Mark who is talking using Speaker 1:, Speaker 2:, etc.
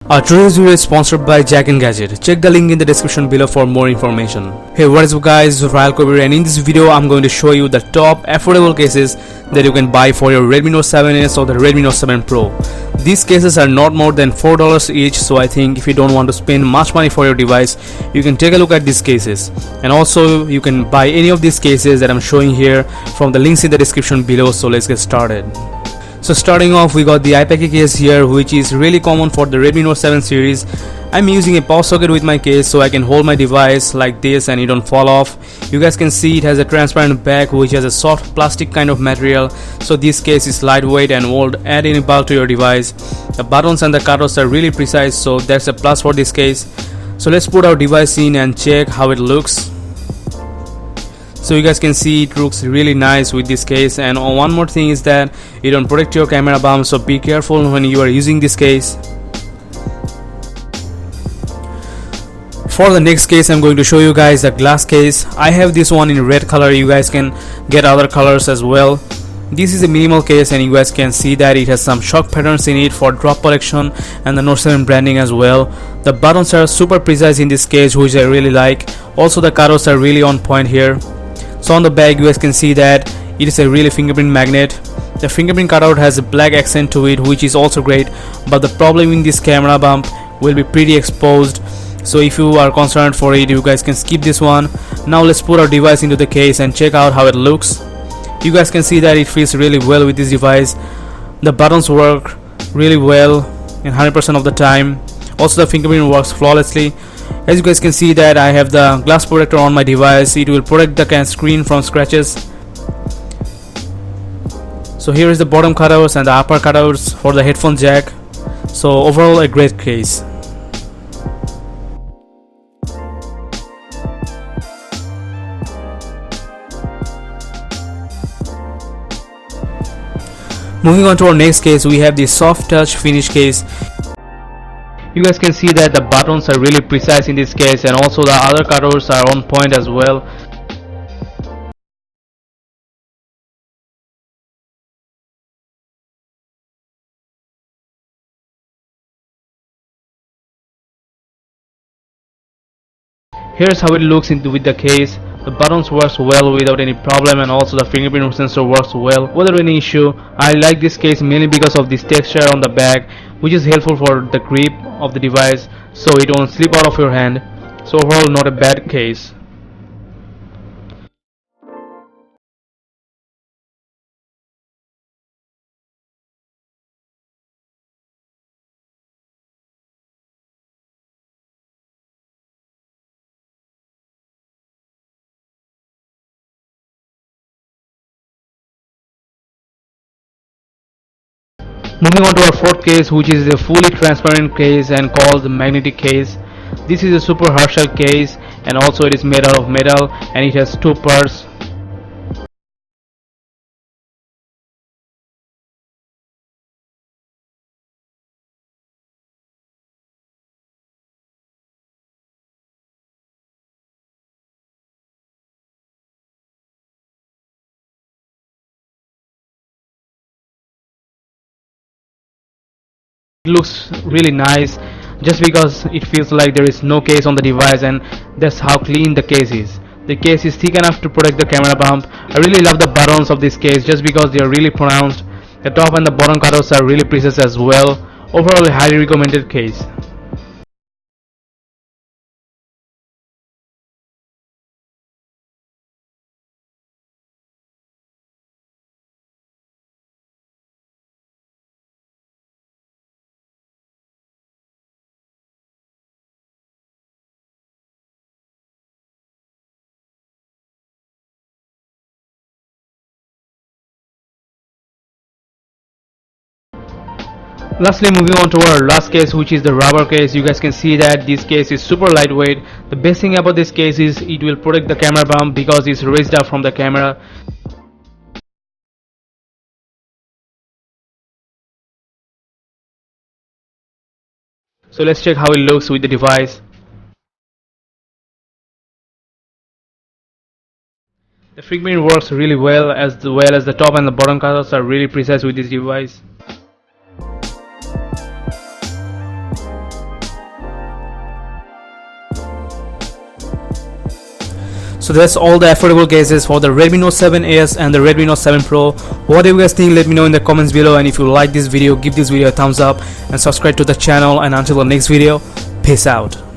Speaker 1: Today's video is sponsored by Jack and Gadget. Check the link in the description below for more information. Hey, what is up guys, Kabir, and in this video I'm going to show you the top affordable cases that you can buy for your Redmi Note 7s or the Redmi Note 7 Pro. These cases are not more than $4 each, so I think if you don't want to spend much money for your device, you can take a look at these cases. And also you can buy any of these cases that I'm showing here from the links in the description below. So let's get started. So starting off, we got the iPacky case here, which is really common for the Redmi Note 7 series. I'm using a power socket with my case so I can hold my device like this and it don't fall off. You guys can see it has a transparent back which has a soft plastic kind of material, so this case is lightweight and won't add any bulk to your device. The buttons and the cutters are really precise, so that's a plus for this case. So let's put our device in and check how it looks. So you guys can see it looks really nice with this case. And one more thing is that you don't protect your camera bump, so be careful when you are using this case. For the next case, I'm going to show you guys the glass case. I have this one in red color. You guys can get other colors as well. This is a minimal case and you guys can see that it has some shock patterns in it for drop protection and the Note 7 branding as well. The buttons are super precise in this case, which I really like. Also the cutters are really on point here. So on the back you guys can see that it is a really fingerprint magnet. The fingerprint cutout has a black accent to it, which is also great, but the problem in this camera bump will be pretty exposed. So if you are concerned for it, you guys can skip this one. Now let's put our device into the case and check out how it looks. You guys can see that it fits really well with this device. The buttons work really well in 100% of the time. Also the fingerprint works flawlessly. As you guys can see that I have the glass protector on my device. It will protect the screen from scratches. So here is the bottom cutouts and the upper cutouts for the headphone jack. So overall a great case. Moving on to our next case, we have the soft touch finish case. You guys can see that the buttons are really precise in this case, and also the other cutters are on point as well. Here's how it looks with the case. The buttons works well without any problem, and also the fingerprint sensor works well without any issue. I like this case mainly because of this texture on the back, which is helpful for the grip of the device so it won't slip out of your hand. So overall not a bad case. Moving on to our fourth case, which is a fully transparent case and called the magnetic case. This is a super hard shell case, and also it is made out of metal and it has two parts. It looks really nice just because it feels like there is no case on the device, and that's how clean the case is. The case is thick enough to protect the camera bump. I really love the buttons of this case just because they are really pronounced. The top and the bottom cutters are really precise as well. Overall a highly recommended case. Lastly, moving on to our last case, which is the rubber case. You guys can see that this case is super lightweight. The best thing about this case is it will protect the camera bump because it's raised up from the camera. So let's check how it looks with the device. The fingerprint works really well as the top and the bottom colors are really precise with this device. So that's all the affordable cases for the Redmi Note 7s and the Redmi Note 7 Pro. What do you guys think? Let me know in the comments below, and if you like this video, give this video a thumbs up and subscribe to the channel. And until the next video, peace out.